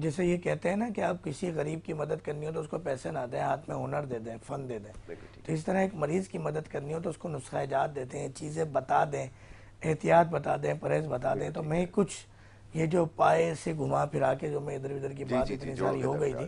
جیسے یہ کہتے ہیں نا کہ آپ کسی غریب کی مدد کرنی ہو تو اس کو پیسے نہ دیں، ہاتھ میں ہنر دے دیں، فن دے دیں. تو اس طرح ایک مریض کی مدد کرنی ہو تو اس کو نسخہ جات دیتے ہیں، چیزیں بتا دیں، احتیاط بتا دیں، پرہیز بتا دیں. تو میں کچھ یہ جو پائے سے گھما پھرا کے جو میں ادھر ادھر کی بات اتنی ساری ہو گئی تھی.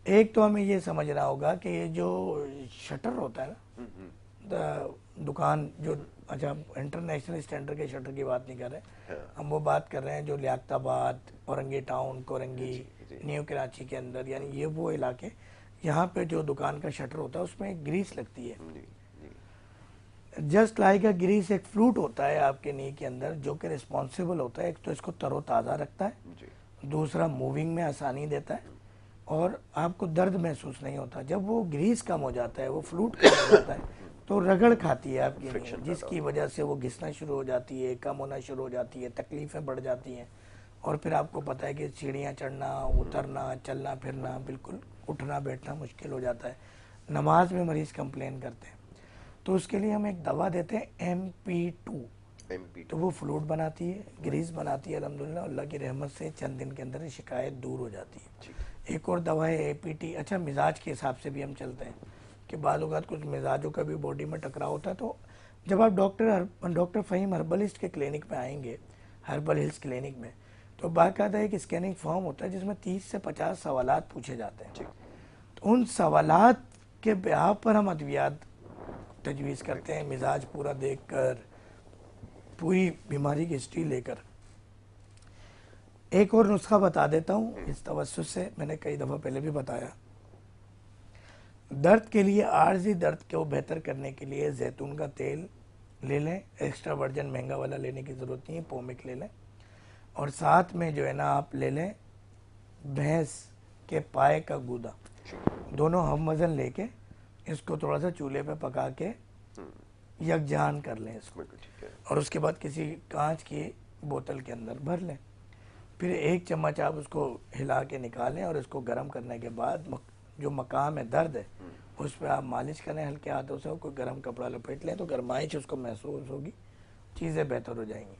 ایک تو ہمیں یہ سمجھنا ہوگا کہ یہ جو شٹر ہوتا ہے نا، دکان جو، اچھا انٹرنیشنل اسٹینڈرڈ کے شٹر کی بات نہیں کر رہے ہم، وہ بات کر رہے ہیں جو لیاقت آباد، اورنگی ٹاؤن، کورنگی، نیو کراچی کے اندر، یعنی یہ وہ علاقے یہاں پہ جو دکان کا شٹر ہوتا ہے اس میں ایک گریس لگتی ہے. جسٹ لائک اے گریس ایک فلوٹ ہوتا ہے آپ کے نی کے اندر جو کہ رسپانسیبل ہوتا ہے. ایک تو اس کو تر و تازہ رکھتا ہے، دوسرا موونگ میں آسانی دیتا ہے، اور آپ کو درد محسوس نہیں ہوتا. جب وہ گریس کم ہو جاتا ہے، وہ فلوٹ کم ہو جاتا ہے تو رگڑ کھاتی ہے آپ کی نی، جس کی وجہ سے وہ گھسنا شروع ہو جاتی ہے، کم ہونا شروع ہو جاتی ہے، تکلیفیں بڑھ جاتی ہیں. اور پھر آپ کو پتہ ہے کہ سیڑھیاں چڑھنا، اترنا، چلنا پھرنا، بالکل اٹھنا بیٹھنا مشکل ہو جاتا ہے. نماز میں مریض کمپلین کرتے ہیں تو اس کے لیے ہم ایک دوا دیتے ہیں MP2. تو وہ فلوٹ بناتی ہے، گریز بناتی ہے. الحمدللہ اللہ کی رحمت سے چند دن کے اندر یہ شکایت دور ہو جاتی ہے. ایک اور دوا ہے APT. اچھا مزاج کے حساب سے بھی ہم چلتے ہیں کہ بعض اوقات کچھ مزاجوں کا بھی باڈی میں ٹکراؤ ہوتا ہے. تو جب آپ ڈاکٹر فہیم ہربلسٹ کے کلینک پہ آئیں گے، ہربل ہلز کلینک میں، تو باقاعدہ ایک اسکیننگ فارم ہوتا ہے جس میں 30 سے 50 سوالات پوچھے جاتے ہیں. تو ان سوالات کے بنا پر ہم ادویات تجویز کرتے ہیں، مزاج پورا دیکھ کر، پوری بیماری کی ہسٹری لے کر. ایک اور نسخہ بتا دیتا ہوں اس توسط سے، میں نے کئی دفعہ پہلے بھی بتایا. درد کے لیے، عارضی درد کو بہتر کرنے کے لیے زیتون کا تیل لے لیں. ایکسٹرا ورجن مہنگا والا لینے کی ضرورت نہیں ہے، پومک لے لیں. اور ساتھ میں جو ہے نا آپ لے لیں بھینس کے پائے کا گودا. دونوں ہم وزن لے کے اس کو تھوڑا سا چولہے پہ پکا کے یکجان کر لیں اس کو، اور اس کے بعد کسی کانچ کی بوتل کے اندر بھر لیں. پھر 1 چمچ آپ اس کو ہلا کے نکالیں اور اس کو گرم کرنے کے بعد جو مقام ہے درد ہے اس پہ آپ مالش کریں ہلکے ہاتھوں سے. کوئی گرم کپڑا لپیٹ لیں تو گرمائش اس کو محسوس ہوگی، چیزیں بہتر ہو جائیں گی.